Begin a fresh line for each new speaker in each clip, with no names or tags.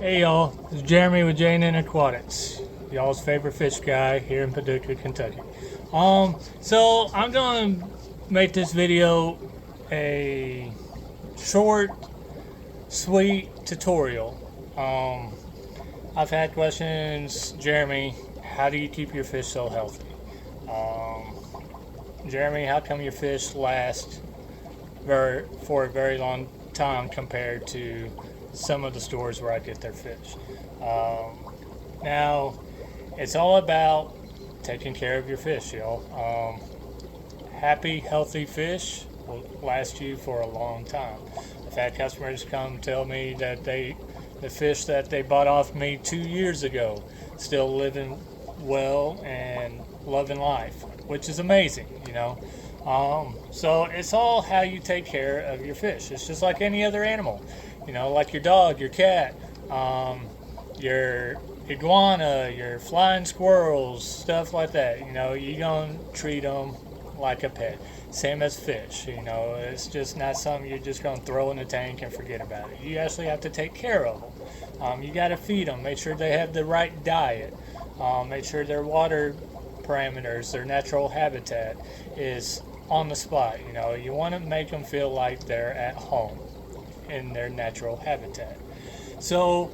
Hey y'all, it's Jeremy with J&N Aquatics, y'all's favorite fish guy here in Paducah, Kentucky. So I'm gonna make this video a short, sweet tutorial. I've had questions, Jeremy, how do you keep your fish so healthy? Jeremy, how come your fish last for a very long time compared to some of the stores where I get their fish? Now, it's all about taking care of your fish, y'all. Happy, healthy fish will last you for a long time. I've had customers come tell me that the fish that they bought off me 2 years ago still living well and loving life, which is amazing, you know. So it's all how you take care of your fish. It's just like any other animal, you know, like your dog, your cat, your iguana, your flying squirrels, stuff like that. You know, you're going to treat them like a pet. Same as fish, you know, it's just not something you're just going to throw in the tank and forget about it. You actually have to take care of them. You got to feed them, make sure they have the right diet, make sure their water parameters, their natural habitat is on the spot. You know, you want to make them feel like they're at home in their natural habitat. So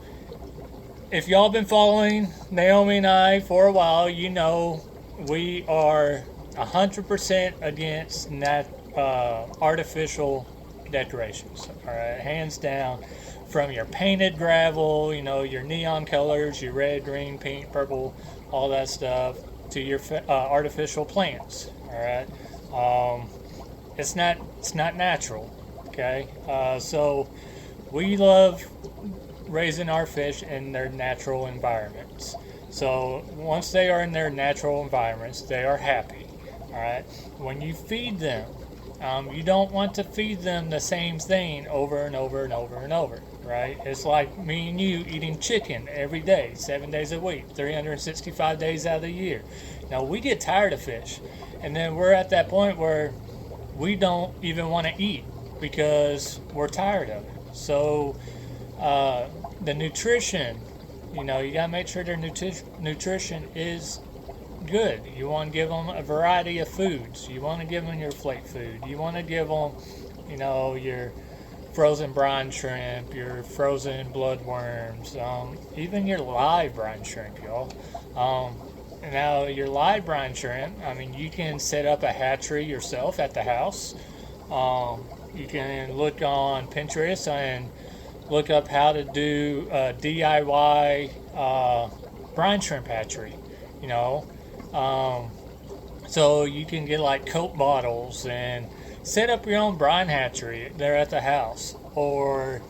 if y'all been following Naomi and I for a while, you know we are 100% against artificial decorations. All right, hands down. From your painted gravel, you know, your neon colors, your red, green, pink, purple, all that stuff, to your artificial plants. All right, it's not natural. Okay, so we love raising our fish in their natural environments. So once they are in their natural environments, they are happy. All right. When you feed them, you don't want to feed them the same thing over and over and over and over. Right? It's like me and you eating chicken every day, 7 days a week, 365 days out of the year. Now we get tired of fish, and then we're at that point where we don't even want to eat because we're tired of it. So the nutrition, you know, you gotta make sure their nutrition is good. You want to give them a variety of foods. You want to give them your flake food. You want to give them, you know, your frozen brine shrimp, your frozen bloodworms, even your live brine shrimp, y'all. Now, your live brine shrimp, I mean, you can set up a hatchery yourself at the house. You can look on Pinterest and look up how to do a DIY brine shrimp hatchery, you know. So you can get like Coke bottles and set up your own brine hatchery there at the house. Or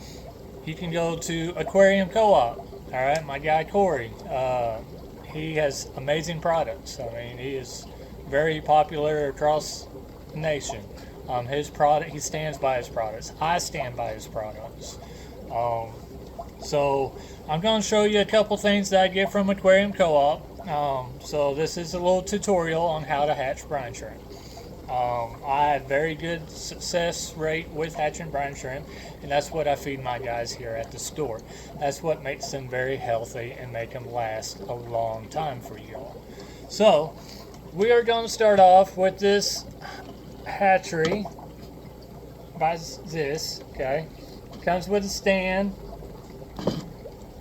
you can go to Aquarium Co-op. All right, my guy Corey, he has amazing products. I mean, he is very popular across the nation. His product, he stands by his products. I stand by his products. So I'm going to show you a couple things that I get from Aquarium Co-op. So this is a little tutorial on how to hatch brine shrimp. I had very good success rate with hatching brine shrimp, and that's what I feed my guys here at the store. That's what makes them very healthy and make them last a long time for you all. So we are going to start off with this hatchery by this, okay? Comes with a stand.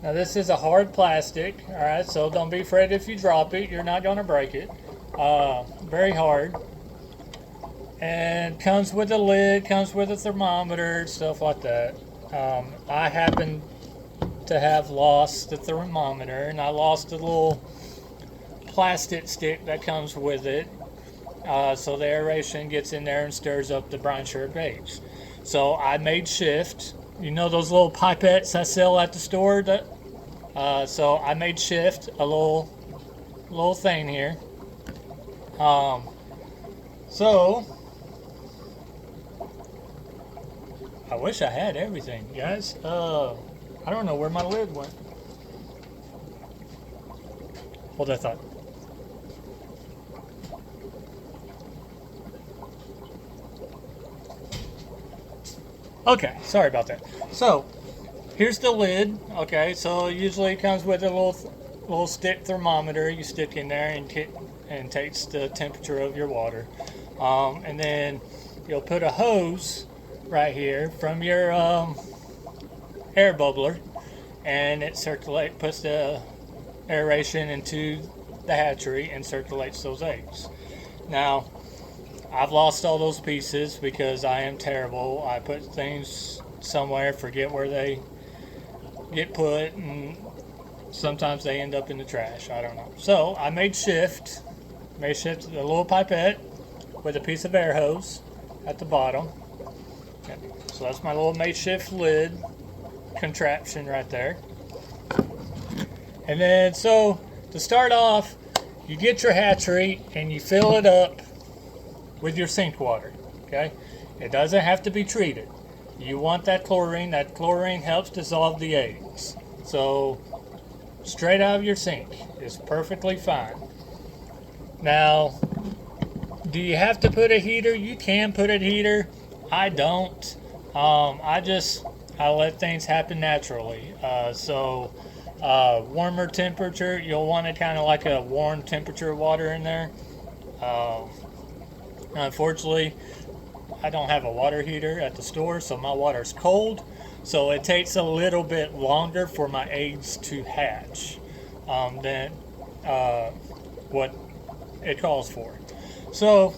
Now this is a hard plastic, all right, so don't be afraid if you drop it, you're not going to break it. Very hard. And comes with a lid, comes with a thermometer, stuff like that. I happen to have lost the thermometer, and I lost the little plastic stick that comes with it. So the aeration gets in there and stirs up the brine shrimp eggs. So I made shift. You know those little pipettes I sell at the store? So I made shift, a little thing here. So I wish I had everything, guys. I don't know where my lid went. Hold that thought. Okay, sorry about that. So here's the lid. Okay, so usually it comes with a little stick thermometer you stick in there and takes the temperature of your water. And then you'll put a hose right here from your air bubbler, and it puts the aeration into the hatchery and circulates those eggs. Now, I've lost all those pieces because I am terrible. I put things somewhere, forget where they get put, and sometimes they end up in the trash. I don't know. So I made shift a little pipette with a piece of air hose at the bottom. Okay. So that's my little makeshift lid contraption right there. And then, so to start off, you get your hatchery and you fill it up with your sink water. Okay, it doesn't have to be treated. You want that chlorine. That chlorine helps dissolve the eggs. So straight out of your sink is perfectly fine. Now, do you have to put a heater? You can put a heater. I don't. I let things happen naturally. Warmer temperature, you'll want it kind of like a warm temperature water in there. Unfortunately, I don't have a water heater at the store, so my water's cold. So it takes a little bit longer for my eggs to hatch than what it calls for. So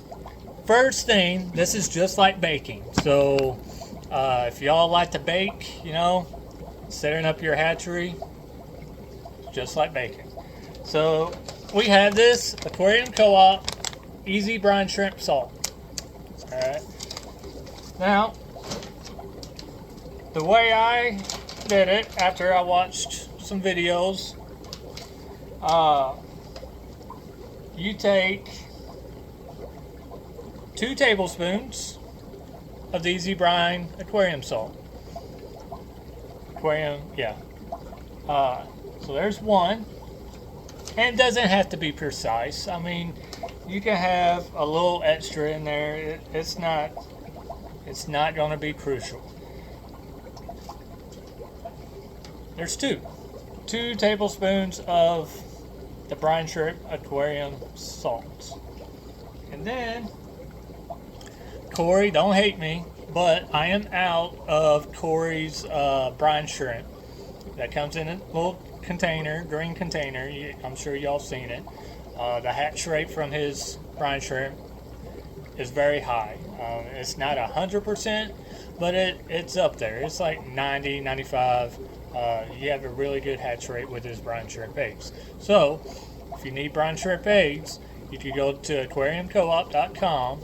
first thing, this is just like baking. So if y'all like to bake, setting up your hatchery, just like baking. So we have this Aquarium Co-op Easy Brine Shrimp Salt. Alright. Now, the way I did it after I watched some videos, you take 2 tablespoons of the Easy Brine Aquarium Salt. So there's one. And it doesn't have to be precise. I mean, you can have a little extra in there. It's not going to be crucial. There's 2 tablespoons of the brine shrimp aquarium salt. And then, Corey, don't hate me, but I am out of Corey's brine shrimp. That comes in a little container, green container. I'm sure y'all seen it. The hatch rate from his brine shrimp is very high. It's not 100%, but it's up there. It's like 90, 95. You have a really good hatch rate with his brine shrimp eggs. So, if you need brine shrimp eggs, you can go to aquariumcoop.com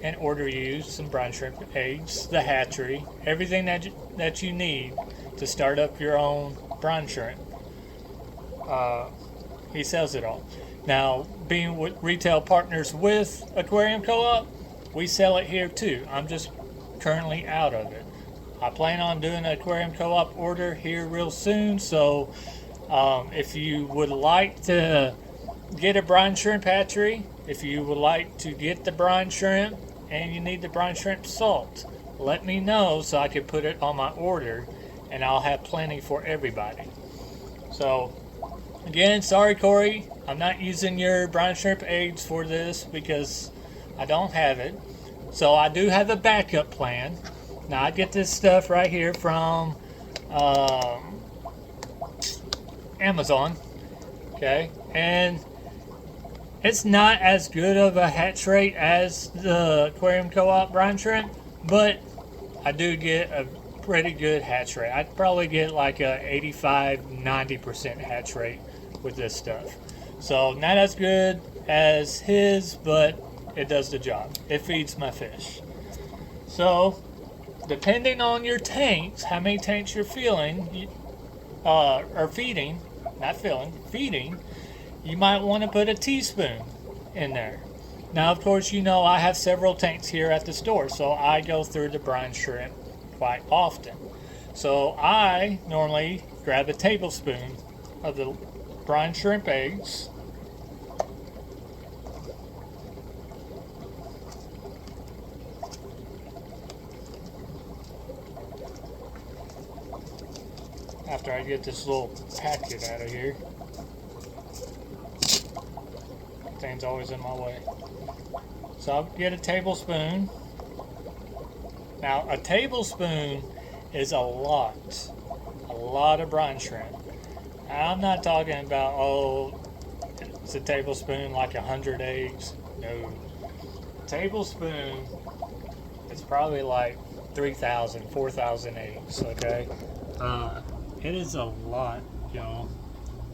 and order you some brine shrimp eggs, the hatchery, everything that you need to start up your own brine shrimp. He sells it all. Now, being with retail partners with Aquarium Co-op, we sell it here too. I'm just currently out of it. I plan on doing an Aquarium Co-op order here real soon, so if you would like to get a brine shrimp hatchery, if you would like to get the brine shrimp and you need the brine shrimp salt, let me know so I can put it on my order, and I'll have plenty for everybody. So, again, sorry Corey, I'm not using your brine shrimp eggs for this because I don't have it. So I do have a backup plan. Now I get this stuff right here from Amazon, okay, and it's not as good of a hatch rate as the Aquarium Co-op brine shrimp, but I do get a pretty good hatch rate. I'd probably get like a 85-90% hatch rate with this stuff. So not as good as his, but it does the job. It feeds my fish. So depending on your tanks, how many tanks you're feeding, you might want to put a teaspoon in there. Now, of course, I have several tanks here at the store, so I go through the brine shrimp quite often. So I normally grab a tablespoon of the brine shrimp eggs, after I get this little packet out of here. Thing's always in my way. So I'll get a tablespoon. Now a tablespoon is a lot of brine shrimp. I'm not talking about, oh, it's a tablespoon like 100 eggs. No. A tablespoon is probably like 3,000, 4,000 eggs, okay? It is a lot, y'all.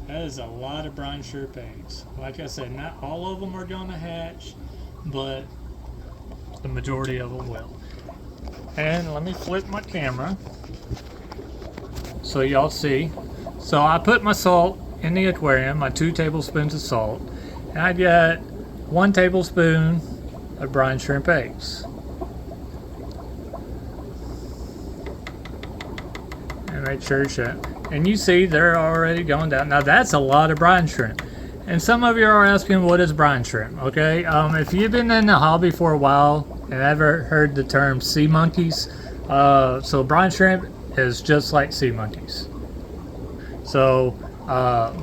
That is a lot of brine shrimp eggs. Like I said, not all of them are gonna hatch, but the majority of them will. And let me flip my camera so y'all see. So I put my salt in the aquarium, my 2 tablespoons of salt, and I got 1 tablespoon of brine shrimp eggs. And make sure it's shut. And you see they're already going down. Now that's a lot of brine shrimp. And some of you are asking, what is brine shrimp? Okay, if you've been in the hobby for a while and ever heard the term sea monkeys, so brine shrimp is just like sea monkeys. So, well,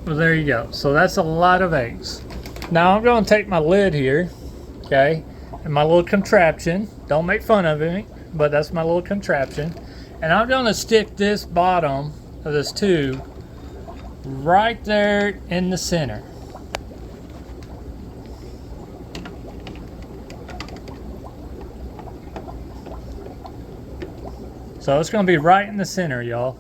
there you go. So that's a lot of eggs. Now I'm going to take my lid here, okay, and my little contraption. Don't make fun of me, but that's my little contraption. And I'm going to stick this bottom of this tube right there in the center. So it's going to be right in the center, y'all.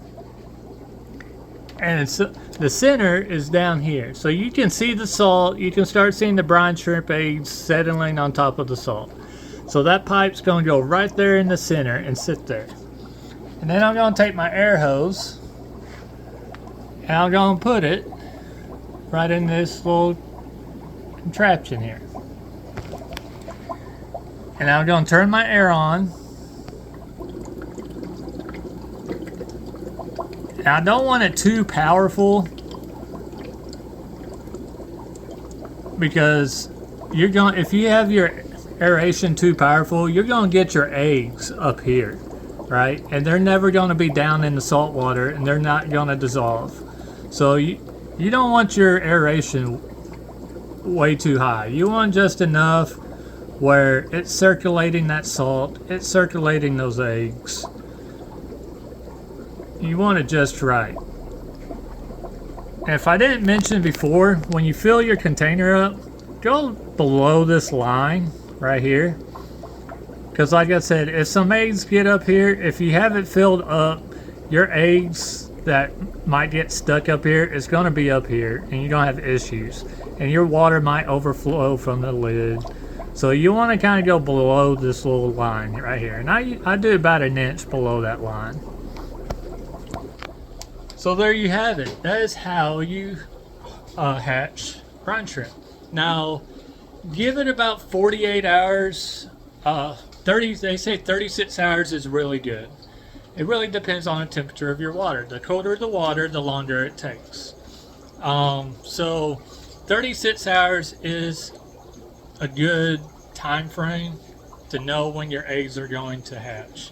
And the center is down here. So you can see the salt. You can start seeing the brine shrimp eggs settling on top of the salt. So that pipe's going to go right there in the center and sit there. And then I'm going to take my air hose and I'm going to put it right in this little contraption here. And I'm going to turn my air on. And I don't want it too powerful because you're going, if you have your aeration too powerful, you're going to get your eggs up here, right? And they're never going to be down in the salt water and they're not going to dissolve. So you don't want your aeration way too high. You want just enough where it's circulating that salt, it's circulating those eggs. You want it just right. And if I didn't mention before, when you fill your container up, go below this line right here. Because like I said, if some eggs get up here, if you have it filled up, your eggs that might get stuck up here is going to be up here and you're going to have issues. And your water might overflow from the lid. So you want to kind of go below this little line right here. And I do about 1 inch below that line. So there you have it. That is how you hatch brine shrimp. Now, give it about 48 hours. They say 36 hours is really good. It really depends on the temperature of your water. The colder the water, the longer it takes. So 36 hours is a good time frame to know when your eggs are going to hatch.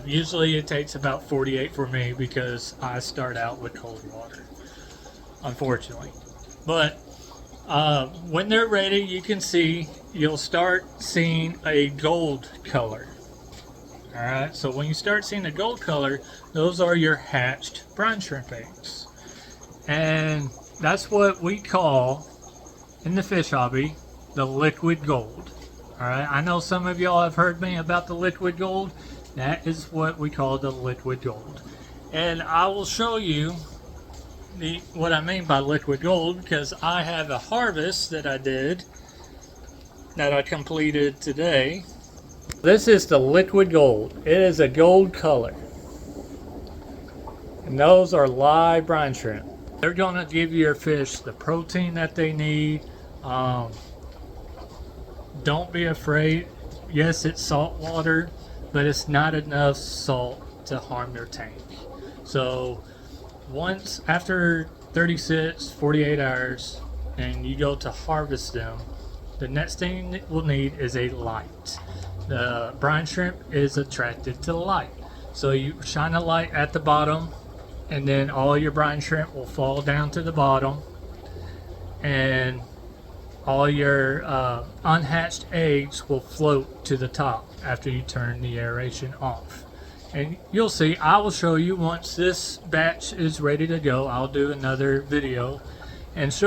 Usually it takes about 48 for me because I start out with cold water, unfortunately. But when they're ready, you can see, you'll start seeing a gold color. Alright, so when you start seeing a gold color, those are your hatched brine shrimp eggs. And that's what we call, in the fish hobby, the liquid gold. Alright, I know some of y'all have heard me about the liquid gold. That is what we call the liquid gold. And I will show you what I mean by liquid gold, because I have a harvest that I did, that I completed today. This is the liquid gold. It is a gold color. And those are live brine shrimp. They're going to give your fish the protein that they need. Don't be afraid. Yes, it's salt water, but it's not enough salt to harm your tank. So once after 36, 48 hours, and you go to harvest them, the next thing we'll need is a light. The brine shrimp is attracted to light. So you shine a light at the bottom, and then all your brine shrimp will fall down to the bottom, and all your unhatched eggs will float to the top after you turn the aeration off. And you'll see, I will show you once this batch is ready to go. I'll do another video and show